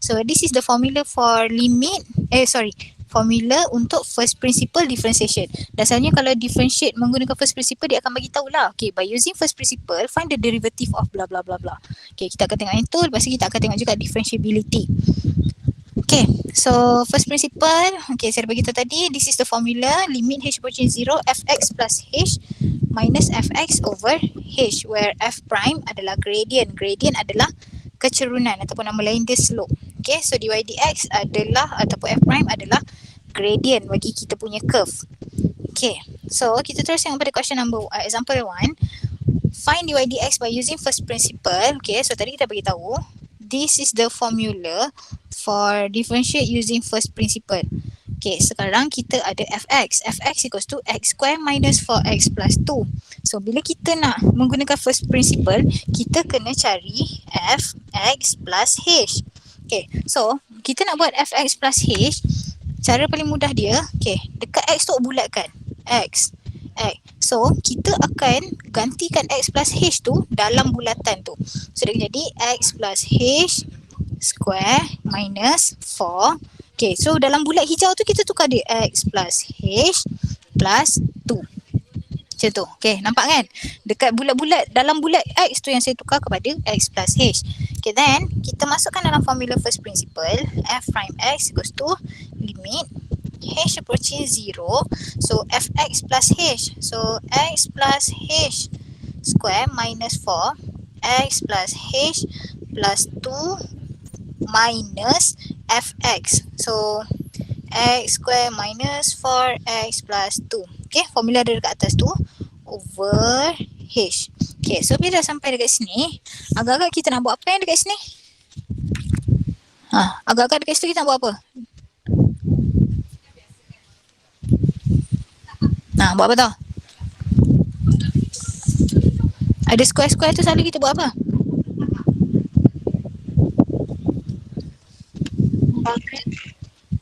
So this is the formula for formula untuk first principle differentiation. Dasarnya kalau differentiate menggunakan first principle, dia akan bagi tahu lah. Okay, by using first principle, find the derivative of blah blah blah blah. Okay, kita akan tengok yang tu, lepas tu kita akan tengok juga differentiability. Okay, so first principle, okay, saya dah bagi tahu tadi, this is the formula, limit h approaching 0, fx plus h minus fx over h, where f prime adalah gradient. Gradient adalah kecerunan ataupun nama lain dia slope. Okay, so dy dx adalah ataupun f prime adalah gradient bagi kita punya curve. Okay, so kita terus yang pada question number example 1. Find dy dx by using first principle. Okay, so tadi kita bagi tahu this is the formula for differentiate using first principle. Okay, sekarang kita ada fx. Fx equals to x square minus 4x plus 2. So, bila kita nak menggunakan first principle, kita kena cari fx plus h. Okay, so kita nak buat fx plus h, cara paling mudah dia, okay, dekat x tu bulatkan. X. So, kita akan gantikan x plus h tu dalam bulatan tu. So, dia jadi x plus h square minus 4. Okay, so dalam bulat hijau tu kita tukar dia x plus h plus 2. Macam tu. Okay, nampak kan? Dekat bulat-bulat, dalam bulat x tu yang saya tukar kepada x plus h. Okay, then kita masukkan dalam formula first principle, f prime x equals to limit h approaching 0. So, fx plus h. So, x plus h square minus 4, x plus h plus 2 minus fx. So, x square minus 4x plus 2. Okay, formula ada dekat atas tu. Over h. Okay, so bila dah sampai dekat sini, agak-agak kita nak buat apa yang dekat sini? Agak-agak dekat situ kita nak buat apa? Buat apa tau? Ada square-square tu selalu kita buat apa?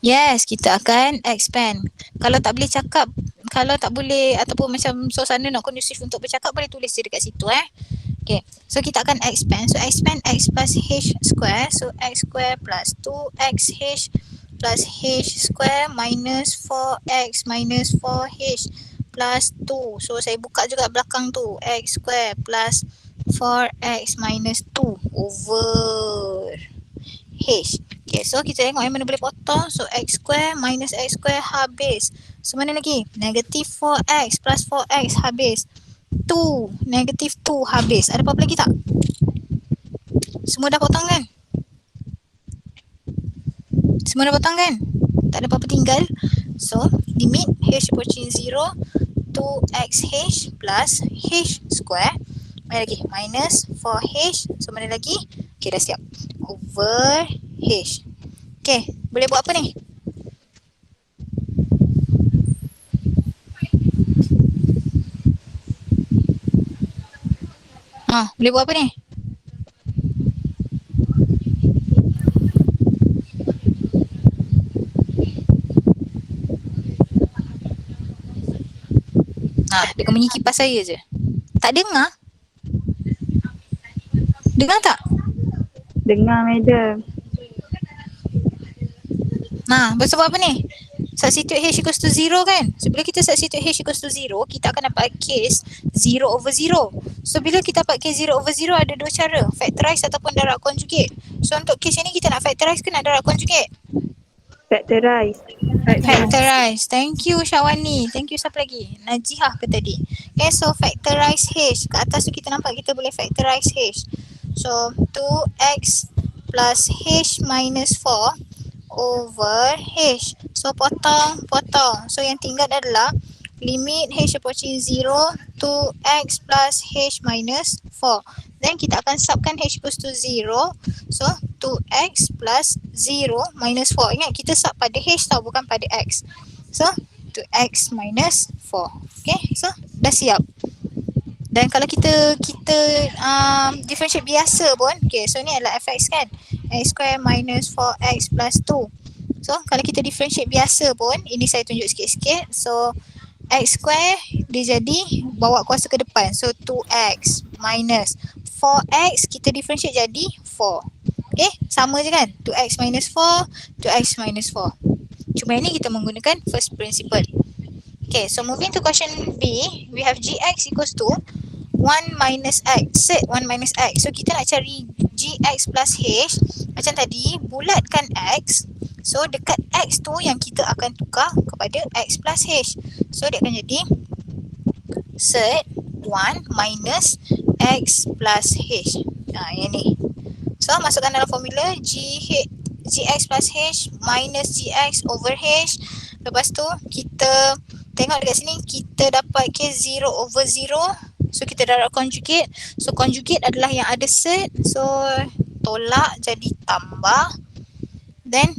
Yes, kita akan expand. Kalau tak boleh cakap, kalau tak boleh ataupun macam suasana nak kondusif untuk bercakap, boleh tulis je dekat situ Okay, so kita akan expand. So expand x plus h square. So x square plus 2xh plus h square minus 4x minus 4h plus 2. So saya buka juga belakang tu. X square plus 4x minus 2 over h. Okay, so kita tengok yang mana boleh potong. So x square minus x square habis. So mana lagi? Negative 4x plus 4x habis. 2, negative 2 habis. Ada apa-apa lagi tak? Semua dah potong kan? Semua dah potong kan? Tak ada apa-apa tinggal. So limit h approaching 0 to xh plus h square. Mana lagi? Minus 4h. So mana lagi? Okay, dah siap. Over h. Okay, boleh buat apa ni? Boleh buat apa ni? Dengan bunyi kipas saya je. Tak dengar? Dengar tak? Dengar, madam. Lepas tu buat apa ni? Substitute h equals to 0 kan? So bila kita substitute h equals to 0, kita akan dapat case 0 over 0. So bila kita dapat case 0 over 0, ada dua cara. Factorize ataupun darab conjugate. So untuk case ni kita nak factorize ke nak darab conjugate? Factorize. Factorize. Thank you Syawani. Thank you siapa lagi? Najihah ke tadi? Okay, so factorize h. Kat atas tu kita nampak kita boleh factorize h. So 2x plus h minus 4 over h. So potong. So yang tinggal adalah limit h approaching 0 to x plus h minus 4. Then kita akan subkan h equals to 0. So 2x plus 0 minus 4. Ingat kita sub pada h tau, bukan pada x. So 2x minus 4. Okay, so dah siap. Dan kalau kita differentiate biasa pun, okay, so ni adalah fx kan, x square minus 4x plus 2. So kalau kita differentiate biasa pun, ini saya tunjuk sikit-sikit. So x square dia jadi bawa kuasa ke depan. So 2x minus 4x kita differentiate jadi 4. Okay, sama je kan? 2x minus 4, 2x minus 4. Cuma ini kita menggunakan first principle. Okay, so moving to question B, we have gx equals to 1 minus x, set 1 minus x. So kita nak cari gx plus h. Macam tadi, bulatkan x. So dekat x tu yang kita akan tukar kepada x plus h. So dia akan jadi set 1 minus x plus h. Yang ni. So masukkan dalam formula gx plus h minus gx over h. Lepas tu kita tengok dekat sini, kita dapat k0 over 0. So kita darab conjugate. So conjugate adalah yang ada set. So tolak jadi tambah. Then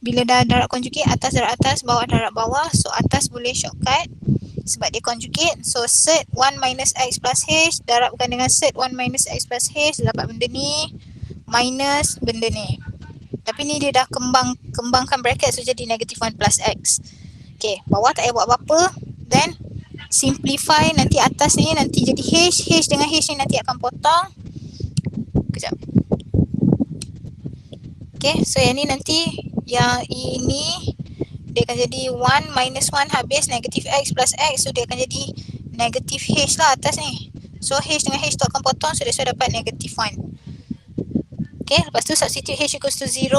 bila dah darab conjugate, atas darab atas, bawah darab bawah. So atas boleh shortcut sebab dia conjugate. So set 1 minus x plus h darabkan dengan set 1 minus x plus h, dapat benda ni minus benda ni. Tapi ni dia dah kembangkan bracket, so jadi negative 1 plus x. Okay, bawah tak payah buat apa-apa. Then simplify, nanti atas ni nanti jadi h. H dengan h ni nanti akan potong. Kejap. Okay, so yang ni nanti, yang ini dia akan jadi 1 minus 1 habis negative x plus x. So dia akan jadi negative h lah atas ni. So h dengan h tu akan potong, so that's why dapat negative 1. Okay, lepas tu substitute h equals to 0.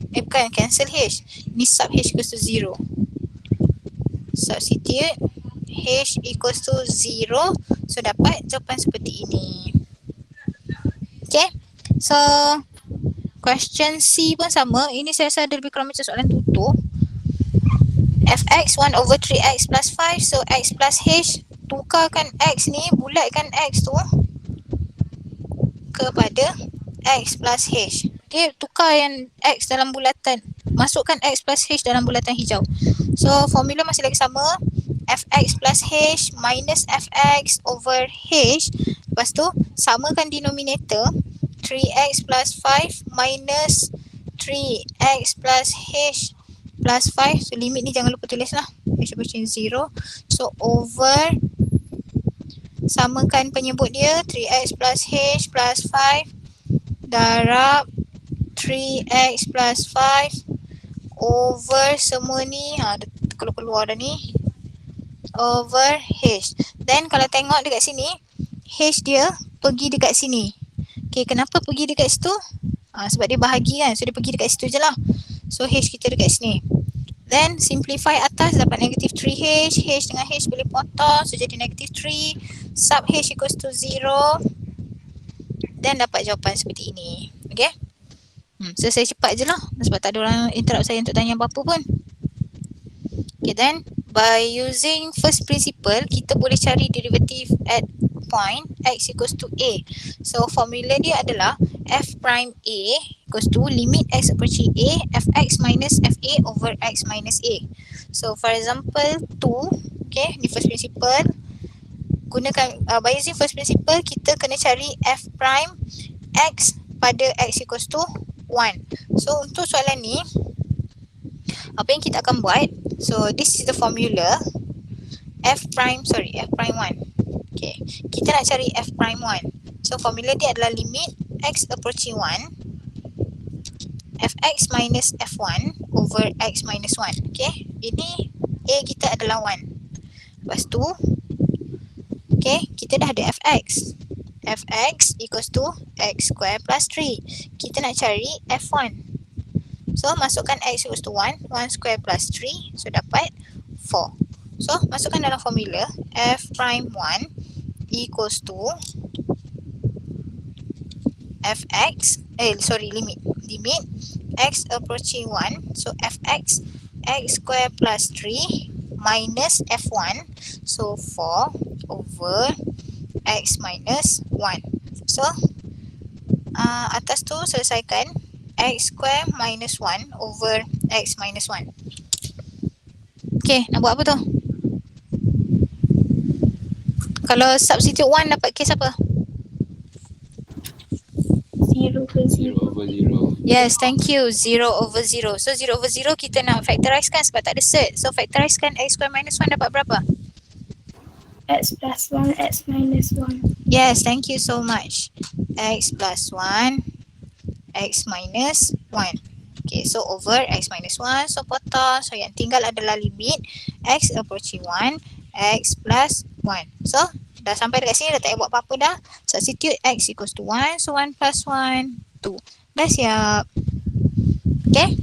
Bukan, cancel h. Ni sub h equals to 0. Substitute h equals to 0. So dapat jawapan seperti ini. Okay, so question C pun sama. Ini saya rasa ada lebih kurang macam soalan tutup. Fx 1 over 3x plus 5. So x plus h, tukarkan x ni, bulatkan x tu kepada x plus h. Okay, tukar yang x dalam bulatan, masukkan x plus h dalam bulatan hijau. So formula masih lagi sama, fx plus h minus fx over h. Lepas tu samakan denominator, 3x plus 5 minus 3x plus h plus 5. So limit ni jangan lupa tulis lah, h equals 0. So over, samakan penyebut dia, 3x plus h plus 5 darab 3x plus 5 over semua ni, keluar dah ni, over h. Then kalau tengok dekat sini, h dia pergi dekat sini. Okay, kenapa pergi dekat situ? Sebab dia bahagi kan, so dia pergi dekat situ je lah. So h kita dekat sini. Then simplify atas, dapat negative 3h. H dengan h boleh potong, so jadi negative 3. Sub h equals to 0. Dan dapat jawapan seperti ini. Okay. So saya cepat je lah, sebab tak ada orang interrupt saya untuk tanya apa-apa pun. Okay, then by using first principle, kita boleh cari derivative at point x equals to a. So formula dia adalah f prime a equals to limit x approaching a, fx minus fa over x minus a. So for example 2, okay, ni first principle. Gunakan, by using first principle, kita kena cari f prime x pada x equals to 1. So untuk soalan ni, apa yang kita akan buat, so this is the formula, f prime 1. Okay, kita nak cari f prime 1. So formula dia adalah limit x approaching 1, fx minus f1 over x minus 1. Okay, ini a kita adalah 1. Lepas tu, okay, kita dah ada fx. Fx equals to x square plus 3. Kita nak cari f1. So masukkan x equals to 1. 1 square plus 3. So dapat 4. So masukkan dalam formula, f prime 1 equals to fx, limit x approaching 1. So fx, x square plus 3 minus f1. So 4 over x minus 1. So atas tu selesaikan, x square minus 1 over x minus 1. Okay, nak buat apa tu? Kalau substitute 1 dapat case apa? 0 ke 0. Yes, thank you. 0 over 0. So 0 over 0 kita nak factorize kan sebab tak ada set. So factorize kan x square minus 1 dapat berapa? X plus 1, X minus 1. Yes, thank you so much. X plus 1, x minus 1. Okay, so over x minus 1. So potong. So yang tinggal adalah limit x approaching 1, x plus 1. So dah sampai dekat sini, dah tak payah buat apa-apa dah. Substitute x equals to 1. So 1 plus 1, 2. Dah siap. Okay.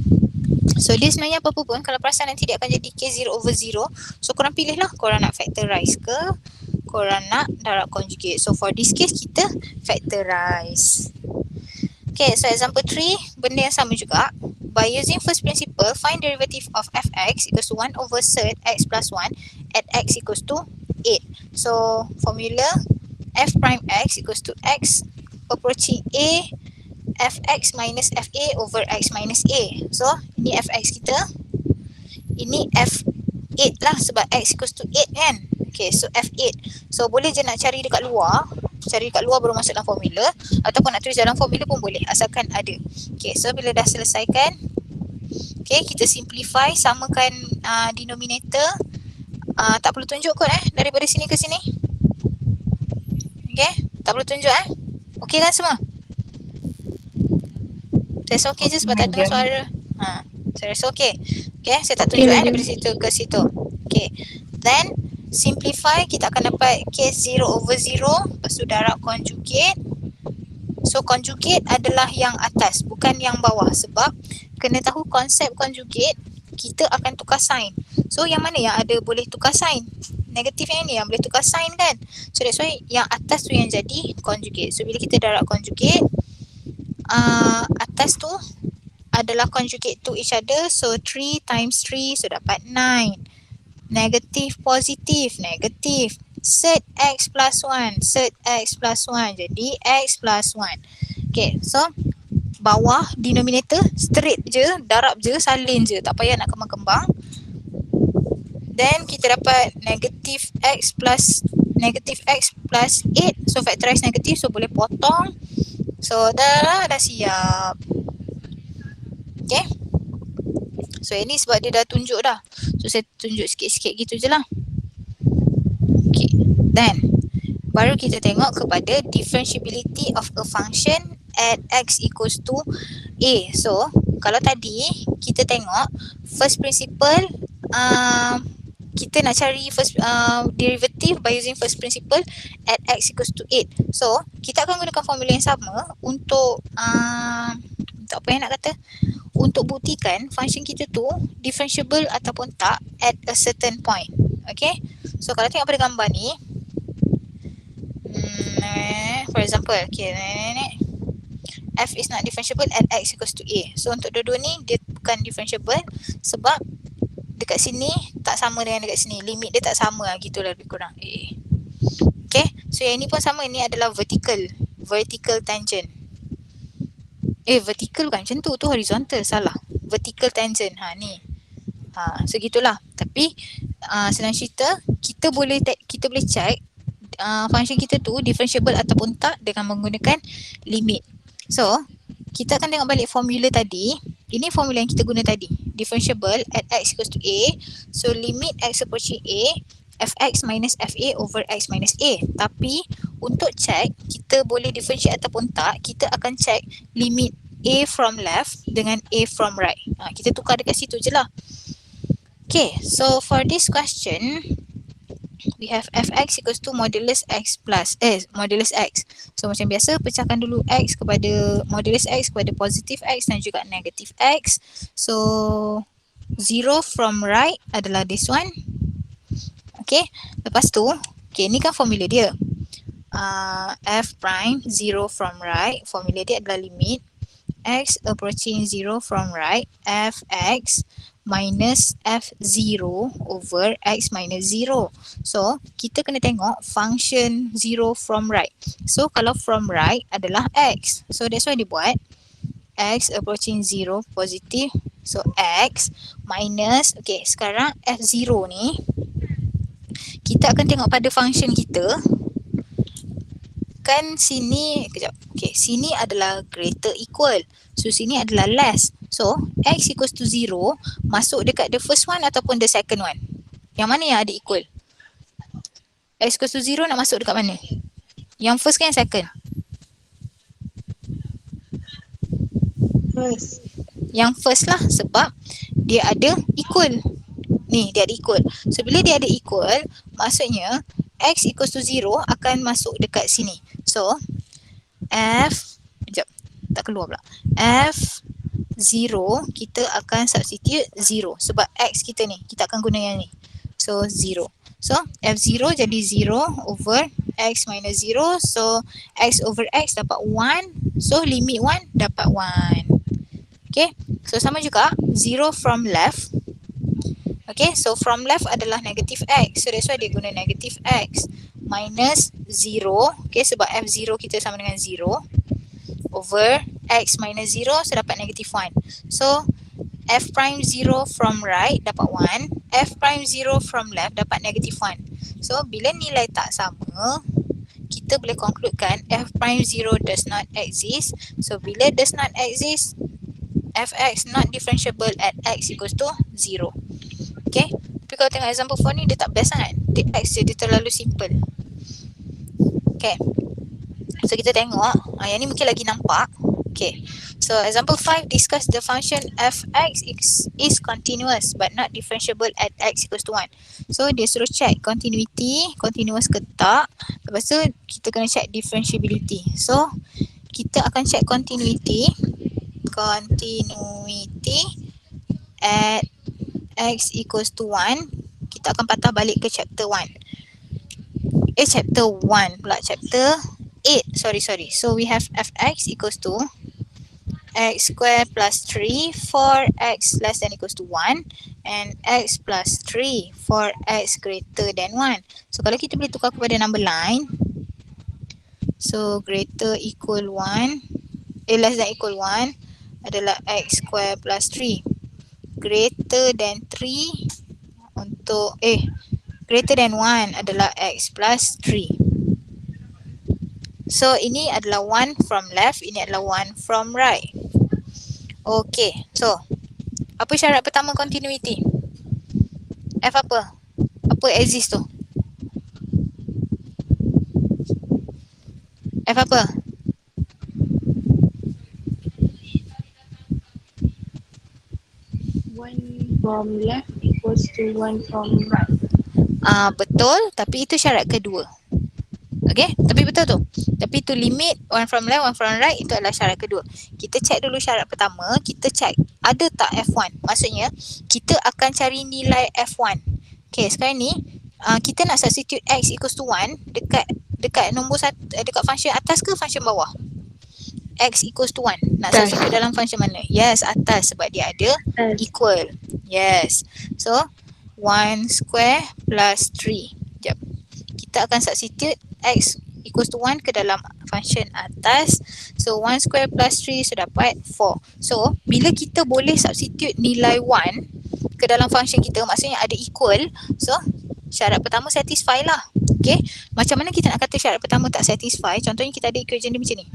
So dia sebenarnya apa-apa pun, kalau perasan nanti dia akan jadi K0 over 0. So korang pilih lah, korang nak factorize ke, korang nak darab conjugate. So for this case kita factorize. Okay, so example 3, benda yang sama juga. By using first principle, find derivative of fx equals to 1 over third x plus 1 at x equals to 8. So formula f prime x equals to x approaching a fx minus fa over x minus a. So ini fx kita, ini f8 lah sebab x equals to 8 kan. Okay, so f8. So boleh je nak cari dekat luar, baru masuk dalam formula, ataupun nak tulis dalam formula pun boleh asalkan ada. Okay, so bila dah selesaikan, okay, kita simplify, samakan denominator. Tak perlu tunjuk kot daripada sini ke sini. Okay, tak perlu tunjuk okay kan semua? Saya okay je sebab tak dengar suara. Saya rasa okay. Okay, saya tak tunjuk daripada situ ke situ. Okay, then simplify, kita akan dapat case 0 over 0. Lepas tu darab conjugate. So conjugate adalah yang atas, bukan yang bawah. Sebab kena tahu konsep conjugate, kita akan tukar sign. So yang mana yang ada boleh tukar sign? Negatif yang ni yang boleh tukar sign kan. So that's why yang atas tu yang jadi conjugate. So bila kita darab conjugate, atas tu adalah conjugate to each other. So 3 times 3, so dapat 9. Negatif, positif, negatif. Third x plus 1, third x plus 1. Jadi x plus 1. Okay, so bawah denominator straight je, darab je, salin je. Tak payah nak kembang-kembang. Then kita dapat negatif x plus 8. So factorize negatif, so boleh potong. So dah siap. Okay. So ini sebab dia dah tunjuk dah. So saya tunjuk sikit-sikit gitu je lah. Okay. Then baru kita tengok kepada differentiability of a function at x equals to a. So kalau tadi kita tengok first principle, kita nak cari first derivative by using first principle at x equals to 8. So kita akan gunakan formula yang sama untuk apa yang nak kata, untuk buktikan function kita tu differentiable ataupun tak at a certain point. Okay, so kalau tengok pada gambar ni, for example, okay, f is not differentiable at x equals to a. So untuk dua-dua ni dia bukan differentiable sebab dekat sini tak sama dengan dekat sini, limit dia tak sama lah, gitulah lebih kurang. Okay, so yang ni pun sama, ini adalah vertical tangent. Vertical bukan macam tu horizontal, salah. Vertical tangent, ni. So gitulah. Tapi senang cerita, kita boleh check function kita tu differentiable ataupun tak dengan menggunakan limit. So kita akan tengok balik formula tadi. Ini formula yang kita guna tadi, differentiable at x equals to a. So limit x approaching a, fx minus fa over x minus a. Tapi untuk check kita boleh differentiate ataupun tak, kita akan check limit a from left dengan a from right. Kita tukar dekat situ je lah. Okay, so for this question, we have fx equals to modulus x plus modulus x. So macam biasa, pecahkan dulu x kepada modulus x kepada positif x dan juga negatif x. So 0 from right adalah this one. Okay, lepas tu, okay, ni kan formula dia. F prime 0 from right, formula dia adalah limit x approaching 0 from right, fx minus f0 over x minus 0. So kita kena tengok function 0 from right. So kalau from right adalah x, so that's why dia buat x approaching 0 positif. So x minus, okay, sekarang f0 ni kita akan tengok pada function kita. Kan sini, kejap. Okay, sini adalah greater equal. So sini adalah less. So x equals to 0 masuk dekat the first one ataupun the second one. Yang mana yang ada equal? X equals to 0 nak masuk dekat mana? Yang first ke yang second? First. Yang first lah, sebab dia ada equal. Ni dia ada equal. So bila dia ada equal, maksudnya x equals to 0 akan masuk dekat sini. So f, sekejap, tak keluar pula. F 0, kita akan substitute 0 sebab x kita ni, kita akan guna yang ni. So 0. So F0 jadi 0 over x minus 0. So x over x dapat 1. So limit 1 dapat 1. Okay, so sama juga 0 from left. Okay, so from left adalah negative x. So that's why dia guna negative x minus 0. Okay, sebab F0 kita sama dengan 0 over x minus 0. So dapat negative 1. So f prime 0 from right dapat 1. F prime 0 from left dapat negative 1. So bila nilai tak sama, kita boleh concludekan f prime 0 does not exist. So bila does not exist, fx not differentiable at x equals to 0. Okay, tapi kalau tengok example 4 ni dia tak best sangat. Dia x dia terlalu simple. Okay, so kita tengok yang ni mungkin lagi nampak. Okay, so example 5, discuss the function fx is continuous but not differentiable at x equals to 1. So dia suruh check continuity, continuous ke tak. Lepas tu kita kena check differentiability. So kita akan check continuity at x equals to 1. Kita akan patah balik ke chapter 1. Chapter 1 pula, chapter 8. Sorry. So we have fx equals to x square plus 3 for x less than equals to 1 and x plus 3 for x greater than 1. So kalau kita boleh tukar kepada number line, so greater equal 1, less than equal 1 adalah x square plus 3. Greater than 3 untuk greater than 1 adalah x plus 3. So ini adalah 1 from left, ini adalah 1 from right. Okay, so apa syarat pertama continuity? F apa? Apa exist tu? F apa? One from left equals to one from right. Betul, tapi itu syarat kedua. Okay, tapi betul tu. Tapi tu limit one from left, one from right, itu adalah syarat kedua. Kita check dulu syarat pertama, kita check ada tak F1. Maksudnya, kita akan cari nilai F1. Okay, sekarang ni kita nak substitute x equals to 1 dekat nombor dekat function atas ke function bawah? X equals to 1. Nak substitute dalam function mana? Yes, atas sebab dia ada equal. Yes. So, 1 square plus 3. Sekejap. Kita akan substitute x equals to 1 ke dalam function atas. So 1 square plus 3 so dapat 4. So bila kita boleh substitute nilai 1 ke dalam function kita, maksudnya ada equal. So syarat pertama satisfy lah. Okay, macam mana kita nak kata syarat pertama tak satisfy? Contohnya kita ada equation dia macam ni.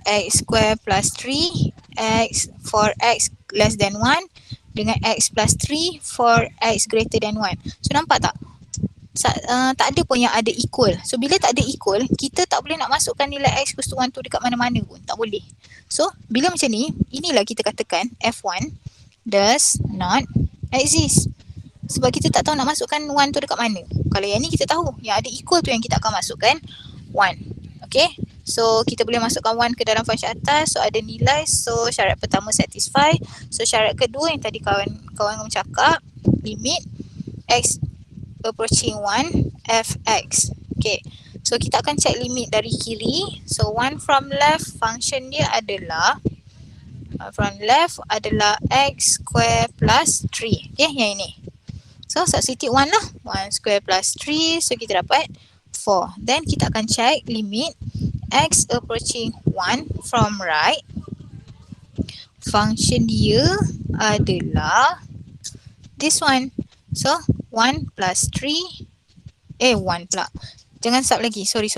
X square plus 3 x for x less than 1 dengan x plus 3 for x greater than 1. So nampak tak? Tak ada pun yang ada equal. So bila tak ada equal, kita tak boleh nak masukkan nilai x equals to 1 tu dekat mana-mana pun. Tak boleh. So bila macam ni, inilah kita katakan F1 does not exist. Sebab kita tak tahu nak masukkan 1 tu dekat mana. Kalau yang ni kita tahu, yang ada equal tu yang kita akan masukkan 1. Okay, so kita boleh masukkan 1 ke dalam function atas. So ada nilai, so syarat pertama satisfy. So syarat kedua yang tadi kawan cakap, limit x approaching 1 fx. Okay, so kita akan check limit dari kiri. So 1 from left, function dia adalah from left adalah x square plus 3. Okay, yang ini. So substitute 1 lah, 1 square plus 3. So kita dapat 4. Then kita akan check limit x approaching 1 from right. Function dia adalah this one. So 1 plus 3 1 pula. Jangan sub lagi. Sorry.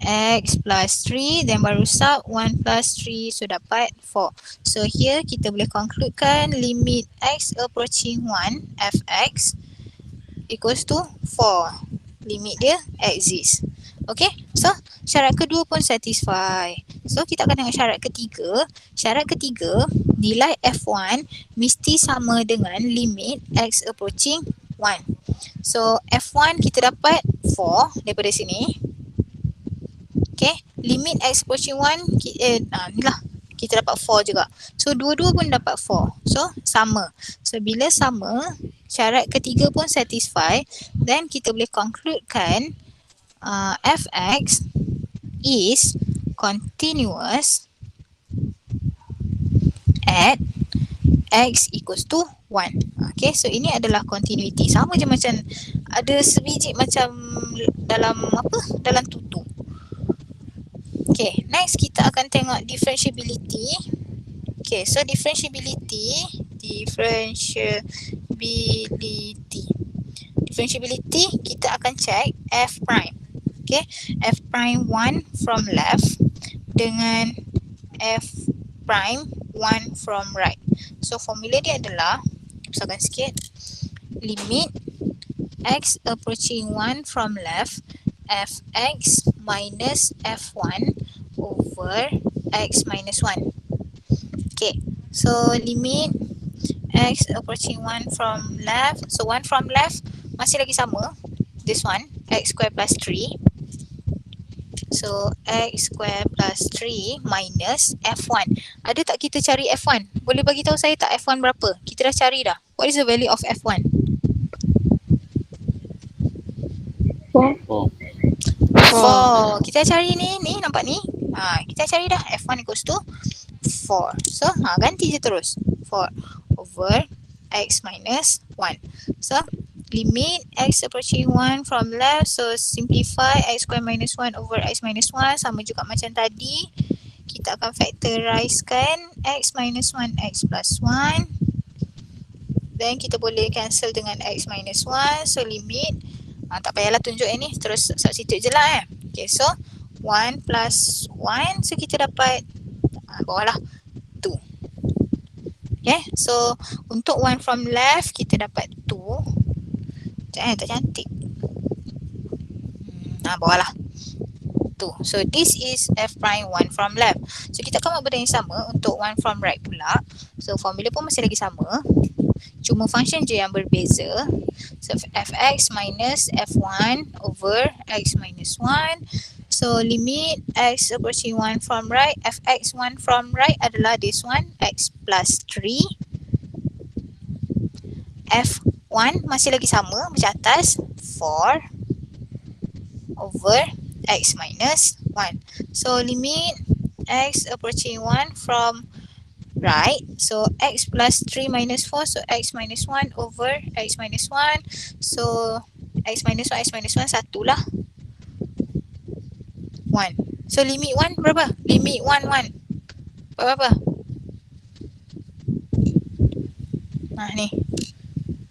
X plus 3, then baru sub 1 plus 3, so dapat 4. So here kita boleh concludekan limit x approaching 1 fx equals to 4. Limit dia exist. Okay, so syarat kedua pun satisfy. So kita akan tengok syarat ketiga. Syarat ketiga, nilai F1 mesti sama dengan limit X approaching 1. So F1 kita dapat 4 daripada sini. Okay, limit X approaching 1 ni lah, kita dapat 4 juga. So dua-dua pun dapat 4. So sama. So bila sama, syarat ketiga pun satisfy, then kita boleh concludekan Fx is continuous at X equals to 1. Okay, so ini adalah continuity. Sama je macam ada sebiji macam dalam apa? Dalam tutu. Okay, next kita akan tengok differentiability. Okay, so differentiability kita akan check F prime. Okay, F prime 1 from left dengan F prime 1 from right. So formula dia adalah, besarkan sikit, limit X approaching 1 from left Fx minus F1 over X minus 1. Okay, so limit X approaching 1 from left, so 1 from left masih lagi sama, this one, X square plus 3. So X square plus 3 minus F1. Ada tak kita cari F1? Boleh bagi tahu saya tak F1 berapa? Kita dah cari dah. What is the value of F1? 4. 4. Kita cari ni nampak ni? Kita cari dah F1 equals to 4. So ganti je terus. 4 over X minus 1. So limit X approaching 1 from left, so simplify X square minus 1 over X minus 1, sama juga macam tadi. Kita akan factorizekan X minus 1 X plus 1. Then kita boleh cancel dengan X minus 1, so limit, tak payahlah tunjuk ini, terus substitute je lah Okay, so 1 plus 1, so kita dapat bawah lah 2. Okay, so untuk 1 from left kita dapat 2. Tak cantik. Bawah lah 2. So this is F prime 1 from left. So kita akan buat benda yang sama untuk 1 from right pula. So formula pun masih lagi sama, cuma function je yang berbeza. So Fx minus F1 over X minus 1. So limit X approaching 1 from right, Fx 1 from right adalah this one, X plus 3. F1 masih lagi sama macam atas, 4 over X minus 1. So limit X approaching 1 from right, so X plus 3 minus 4, so X minus 1 over X minus 1. So X minus 1 1 lah, 1. So limit 1 berapa? Limit 1 berapa? Ni.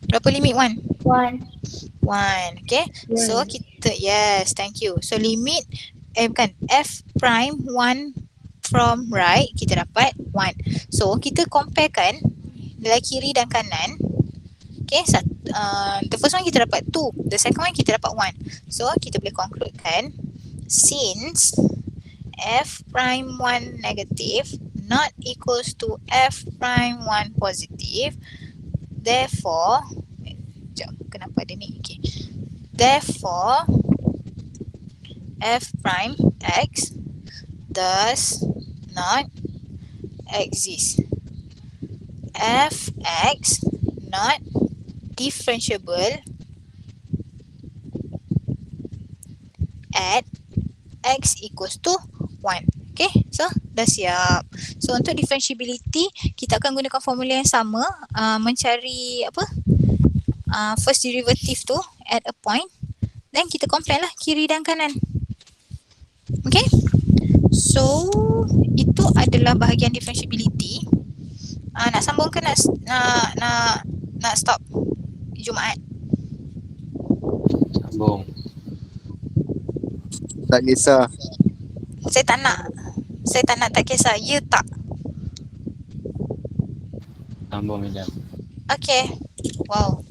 Berapa limit 1? 1. Okay. So kita, yes, thank you. So limit, F prime 1 from right, kita dapat 1. So kita comparekan nilai kiri dan kanan. Okay, the first one kita dapat 2, the second one kita dapat 1. So kita boleh concludekan, since F prime 1 negative not equals to F prime 1 positive, therefore, kenapa ada ni? Okay. Therefore, F prime X does not exist. Fx not differentiable at X equals to 1. Okay, so dah siap. So untuk differentiability, kita akan gunakan formula yang sama, mencari apa? First derivative tu at a point, then kita compare lah kiri dan kanan. Okay, so itu adalah bahagian differentiability. Nak sambung ke nak stop Jumaat? Sambung. Tak kisah. Saya tak nak tak kisah, ya tak? Sambung je. Okay, wow.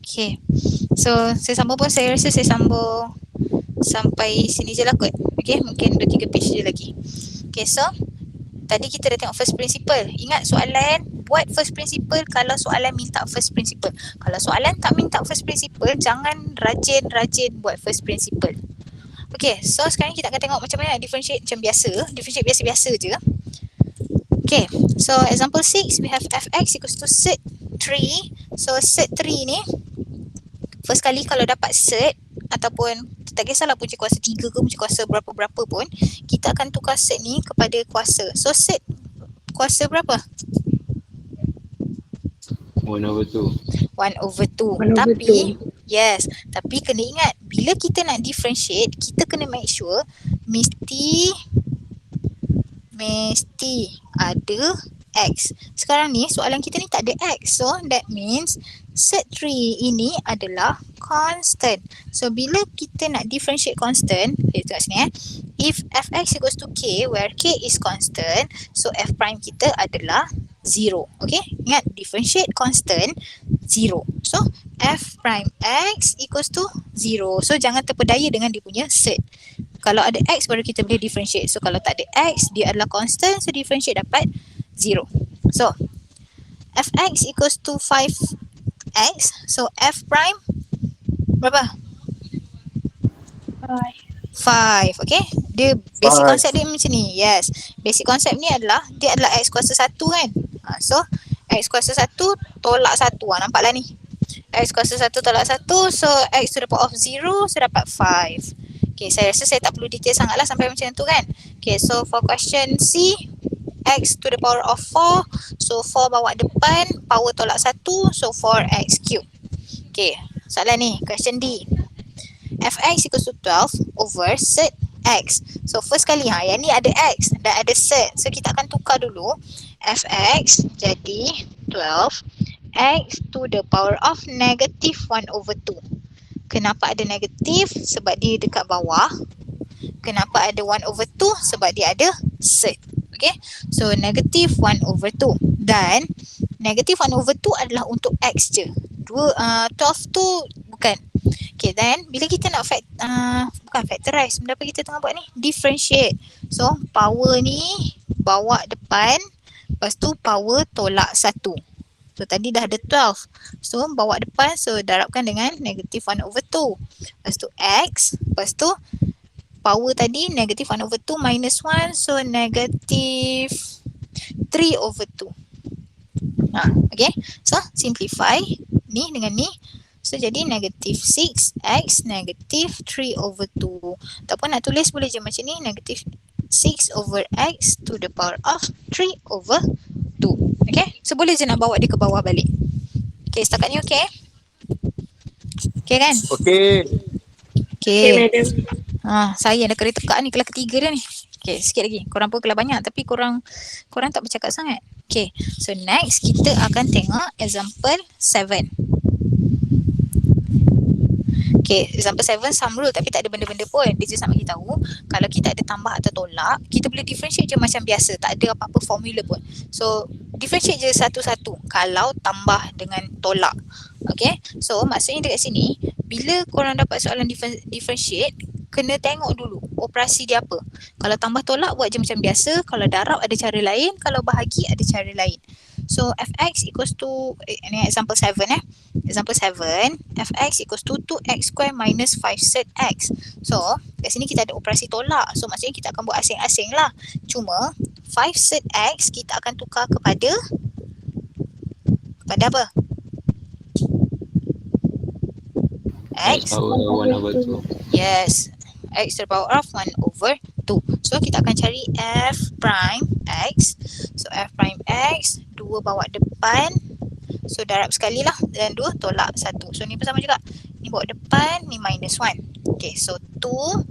Okay, so saya sambung pun, saya rasa saya sambung sampai sini je lah kot. Okay, mungkin 2-3 page je lagi. Okay, so tadi kita dah tengok first principle. Ingat soalan, buat first principle kalau soalan minta first principle. Kalau soalan tak minta first principle, jangan rajin-rajin buat first principle. Okay, so sekarang kita akan tengok macam mana differentiate macam biasa. Differentiate biasa-biasa je. Okay, so example 6, we have fx equals to set 3. So set 3 ni, first kali kalau dapat set ataupun tak kisahlah punca kuasa 3 ke punca kuasa berapa-berapa pun, kita akan tukar set ni kepada kuasa. So set kuasa berapa? 1/2. 1/2. 1/2. Tapi, yes, tapi kena ingat, bila kita nak differentiate, kita kena make sure mesti ada X. Sekarang ni soalan kita ni tak ada X. So that means set 3 ini adalah constant. So bila kita nak differentiate constant, kita tengok sini if fx equals to k where k is constant, so f prime kita adalah 0. Okay, ingat differentiate constant 0. So f prime x equals to 0. So jangan terpedaya dengan dia punya set. Kalau ada x baru kita boleh differentiate. So kalau tak ada x, dia adalah constant, so differentiate dapat 0. So fx equals to 5x. So f prime berapa? 5. Okay, dia basic konsep dia macam ni. Yes, basic konsep ni adalah dia adalah x kuasa 1 kan. So x kuasa 1 tolak 1. Nampaklah ni, x kuasa 1 tolak 1. So x to the power of 0, so dapat 5. Okay, saya rasa saya tak perlu detail sangat lah sampai macam tu kan. Okay, so for question C, x to the power of 4. So 4 bawa depan, power tolak 1, so 4x cube. Okay, soalan ni, question D. fx equals to 12 over set x. So first kali yang ni ada x dan ada set. So kita akan tukar dulu. Fx jadi 12 x to the power of negative 1/2. Kenapa ada negatif? Sebab dia dekat bawah. Kenapa ada 1/2? Sebab dia ada set. Okay, so negative 1/2 dan negative 1/2 adalah untuk x je. 12 tu bukan. Okay, then bila kita nak bukan factorize, benda apa kita tengah buat ni? Differentiate. So power ni bawa depan, lepas tu power tolak 1. So tadi dah ada 12. So bawa depan, so darabkan dengan negative 1/2. Lepas tu x, lepas tu power tadi negative 1/2 minus 1, so negative 3/2. Okay, so simplify ni dengan ni. So jadi negative 6x negative 3/2. Ataupun nak tulis boleh je macam ni, negative 6/x to the power of 3/2. Okay, so boleh je nak bawa dia ke bawah balik. Okay, setakat ni okay? Okay kan? Okay. Okay. madam. Saya dah kena tekak ni, kelas ketiga dah ni. Okay, sikit lagi. Korang pun kelas banyak tapi korang tak bercakap sangat. Okay, so next kita akan tengok example 7. Okay, example 7 sum rule tapi tak ada benda-benda pun. Dia just nak bagi tahu kalau kita ada tambah atau tolak, kita boleh differentiate je macam biasa, tak ada apa-apa formula pun. So differentiate je satu-satu kalau tambah dengan tolak. Okay, so maksudnya dekat sini bila korang dapat soalan differentiate, kena tengok dulu operasi dia apa. Kalau tambah tolak buat je macam biasa, kalau darab ada cara lain, kalau bahagi ada cara lain. So fx equals to, ni example 7 Example 7, fx equals to 2x square minus 5 set x. So kat sini kita ada operasi tolak. So maksudnya kita akan buat asing-asing lah. Cuma 5 set x kita akan tukar kepada apa? X. Power 1/2. Yes, x to the power of 1/2. So kita akan cari f prime x. So f prime x, 2 bawa depan. So darab sekali lah dan 2 tolak 1. So ni pun sama juga. Ni bawa depan, ni minus 1. Okay, so 2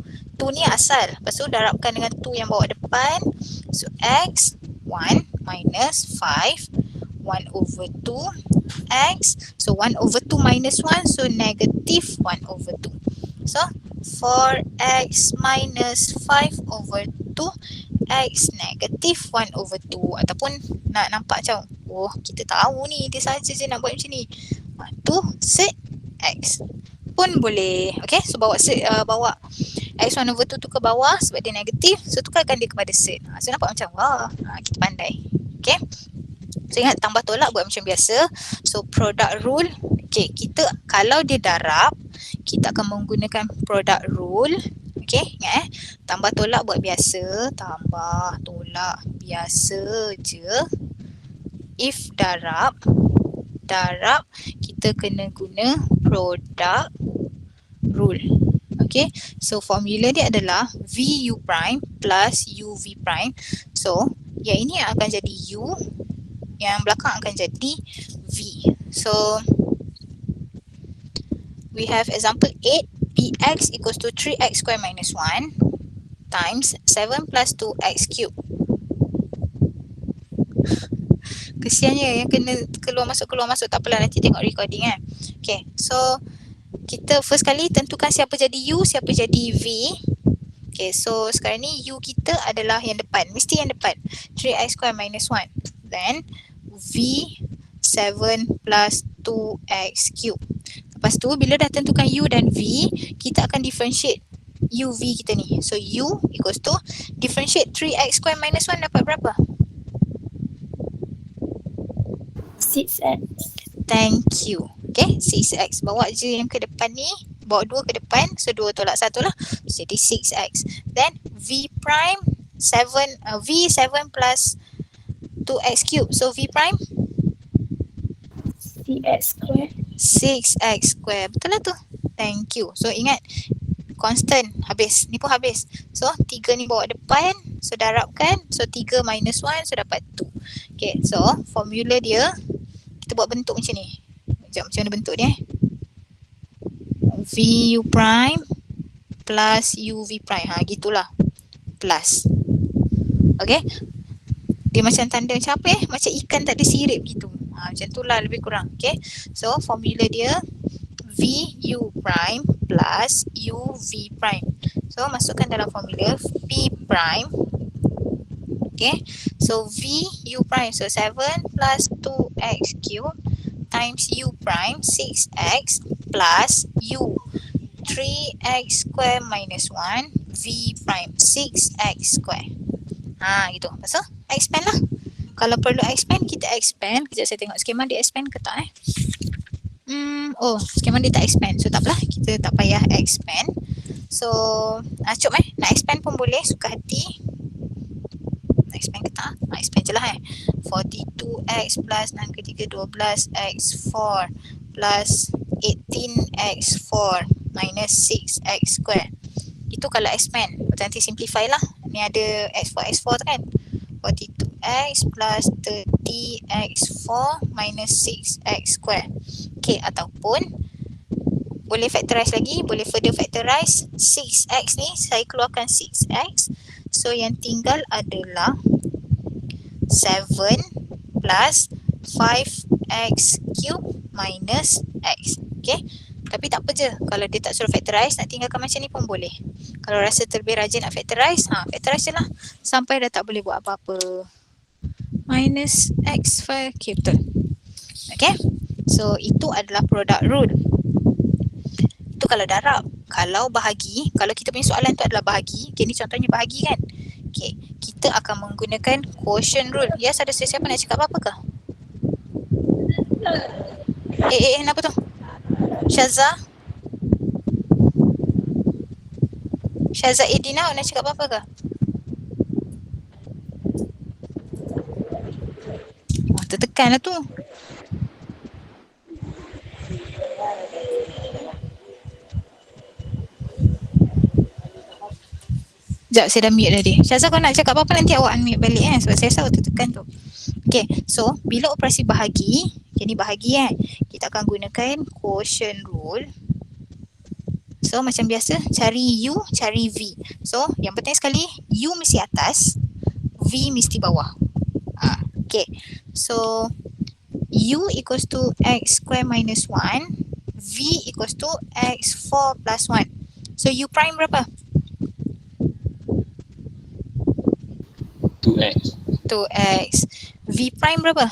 ni asal. Lepas tu darabkan dengan 2 yang bawa depan. So x 1 minus 5 1/2 x. So 1/2 minus 1, so negative 1/2. So 4x minus 5/2 x negative 1/2. Ataupun nak nampak macam, oh kita tahu ni, dia saja je nak buat macam ni. Tu set x pun boleh. Okay, so bawa X1 over 2 tu ke bawah sebab dia negatif. So tukarkan dia kepada cert. So nampak macam wah, kita pandai. Okay. So ingat tambah tolak buat macam biasa. So product rule. Okay, kita kalau dia darab, kita akan menggunakan product rule. Okay, ingat tambah tolak buat biasa. Tambah tolak biasa je. If darab, kita kena guna product rule. Okay, so formula dia adalah VU prime plus UV prime. So yang ini akan jadi U, yang belakang akan jadi V. So we have example 8, Bx equals to 3x square minus 1 times 7 plus 2x cube. Kesiannya yang kena keluar masuk tak apalah, nanti tengok recording kan. Okay, so kita first kali tentukan siapa jadi U, siapa jadi V. Okay, so sekarang ni U kita adalah yang depan, mesti yang depan, 3x square minus 1. Then V 7 plus 2x cube. Lepas tu bila dah tentukan U dan V, kita akan differentiate UV kita ni. So U equals to differentiate 3x square minus 1 dapat berapa? 6x. Thank you. Okay, 6x. Bawa je yang ke depan ni. Bawa 2 ke depan. So 2 tolak 1 lah. Jadi 6x. Then V prime 7, V 7 plus 2x cube. So V prime 6x square. 6x square. Betul lah tu. Thank you. So ingat, constant habis. Ni pun habis. So 3 ni bawa depan. So darabkan. So 3 minus 1. So dapat 2. Okay, so formula dia, kita buat bentuk macam ni. Sekejap, macam mana bentuk dia? VU prime plus UV prime. Gitulah. Plus. Okay. Dia macam tanda macam apa macam ikan tak ada sirip gitu. Macam tu lah lebih kurang. Okay. So formula dia VU prime plus UV prime. So masukkan dalam formula P prime. Okay. So VU prime. So 7 plus 2x cube times U prime 6x plus U 3x square minus 1 V prime 6x square. Gitu. Lepas tu expand lah. Kalau perlu expand, kita expand. Kejap saya tengok skema dia expand ke tak Oh, skema dia tak expand. So tak apalah, kita tak payah expand. So cuk nak expand pun boleh, suka hati. Nak expand ke tak? Expand je lah 42x plus 6 ke 3 12x4 plus 18x4 minus 6x square. Itu kalau expand. Nanti simplify lah. Ni ada x4 tu kan. 42x plus 30x4 minus 6x square. Okay, ataupun boleh factorize lagi. Boleh further factorize. 6x ni saya keluarkan 6x. So yang tinggal adalah 7 plus 5x cube minus x. Okay. Tapi tak apa je. Kalau dia tak suruh factorize, nak tinggalkan macam ni pun boleh. Kalau rasa terlebih rajin nak factorize, factorize je lah. Sampai dah tak boleh buat apa-apa. Minus x. Okay, betul. Okay. So, itu adalah product rule. Itu kalau darab. Kalau bahagi, kalau kita punya soalan tu adalah bahagi. Okay, ni contohnya bahagi kan. Okay, kita akan menggunakan quotient rule. Yes, ada sesiapa nak cakap apa-apa ke? Kenapa tu? Syaza Edina nak cakap apa-apa ke? Tertekan lah tu. Sekejap, saya dah mute tadi. Syaza, kau nak cakap apa-apa nanti awak unmute balik sebab saya rasa awak tertekan tu. Okay, so bila operasi bahagi, okay, ni bahagi kita akan gunakan quotient rule. So macam biasa, cari U, cari V. So yang penting sekali, U mesti atas, V mesti bawah. Okay, so U equals to x square minus 1, V equals to x4 plus 1. So U prime berapa? 2x. 2x. V prime berapa?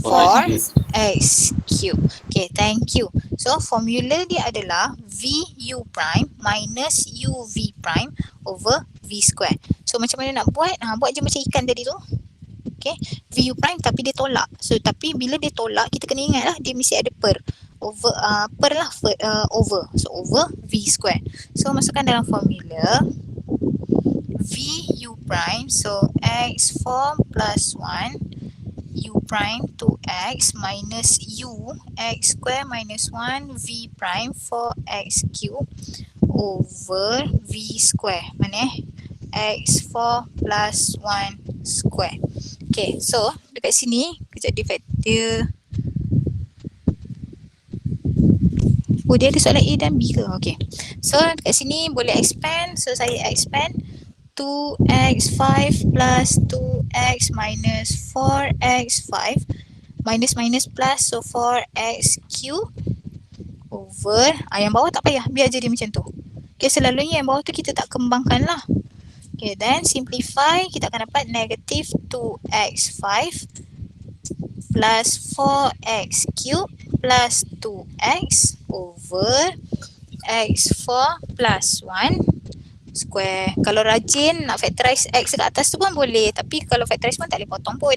4x. 4x cube. Okay, thank you. So formula dia adalah VU prime minus UV prime over V square. So macam mana nak buat? Buat je macam ikan tadi tu. Okay, VU prime tapi dia tolak. So tapi bila dia tolak, kita kena ingat lah dia mesti ada per. Over, over. So over V square. So masukkan dalam formula VU prime. So X4 plus 1 U prime 2X minus U X square minus 1 V prime 4X cube over V square. Mana X4 plus 1 square. Okay, so dekat sini kejap dia dia ada soalan A dan B ke? Okay, so dekat sini boleh expand. So saya expand 2x5 plus 2x minus 4x5 minus plus, so 4x cube over yang bawah tak payah, biar je dia macam tu. Okay, selalunya yang bawah tu kita tak kembangkan lah. Okay, then simplify, kita akan dapat negative 2x5 plus 4x cube plus 2x over x4 plus 1 square. Kalau rajin nak factorize x dekat atas tu pun boleh, tapi kalau factorize pun tak boleh potong pun.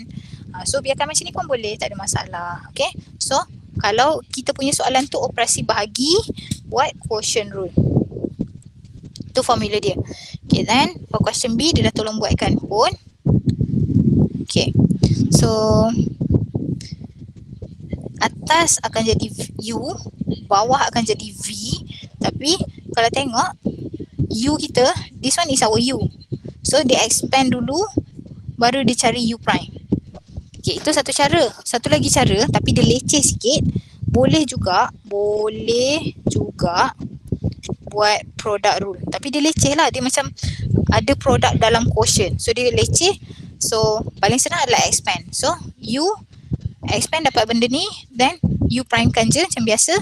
So biarkan macam ni pun boleh, tak ada masalah. Okay, so kalau kita punya soalan tu operasi bahagi, buat quotient rule. Tu formula dia. Okay, then for question B dia dah tolong buatkan pun. Okay, so atas akan jadi U, bawah akan jadi V. Tapi kalau tengok U kita, this one is our U. So dia expand dulu, baru dia cari U prime. Okay, itu satu cara. Satu lagi cara, tapi dia leceh sikit. Boleh juga buat product rule. Tapi dia leceh lah, dia macam ada product dalam quotient. So dia leceh. So paling senang adalah expand. So U expand dapat benda ni, then U prime kan je macam biasa.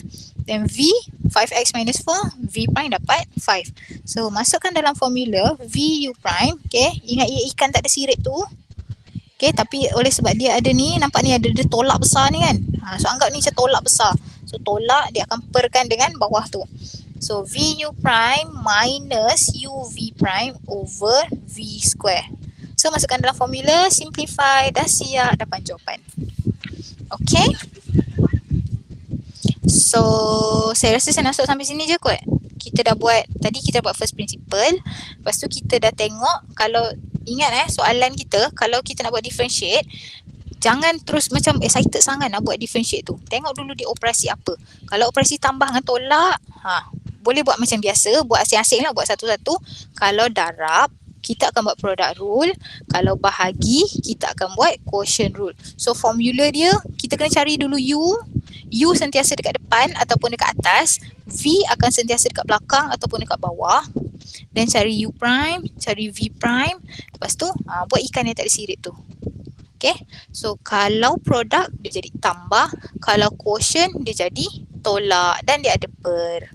Then V 5x minus 4, V prime dapat 5. So masukkan dalam formula V U prime. Okay, ingat ikan tak ada sirip tu. Okay, tapi oleh sebab dia ada ni, nampak ni ada dia tolak besar ni kan. So anggap ni macam tolak besar. So tolak dia akan perkan dengan bawah tu. So V U prime minus U V prime over V square. So masukkan dalam formula, simplify, dah siap, dapat jawapan. Okay. So saya rasa saya nak stop sampai sini je kot. Kita dah buat, tadi kita buat first principle. Lepas tu kita dah tengok, kalau ingat soalan kita, kalau kita nak buat differentiate, jangan terus macam excited sangat nak buat differentiate tu. Tengok dulu dia operasi apa. Kalau operasi tambah dengan tolak, boleh buat macam biasa, buat asing-asing lah, buat satu-satu. Kalau darab, kita akan buat product rule. Kalau bahagi, kita akan buat quotient rule. So formula dia, kita kena cari dulu U sentiasa dekat depan ataupun dekat atas, V akan sentiasa dekat belakang ataupun dekat bawah. Then cari U prime, cari V prime. Lepas tu buat ikan yang tak ada sirip tu. Okay, so kalau product dia jadi tambah, kalau quotient dia jadi tolak dan dia ada per.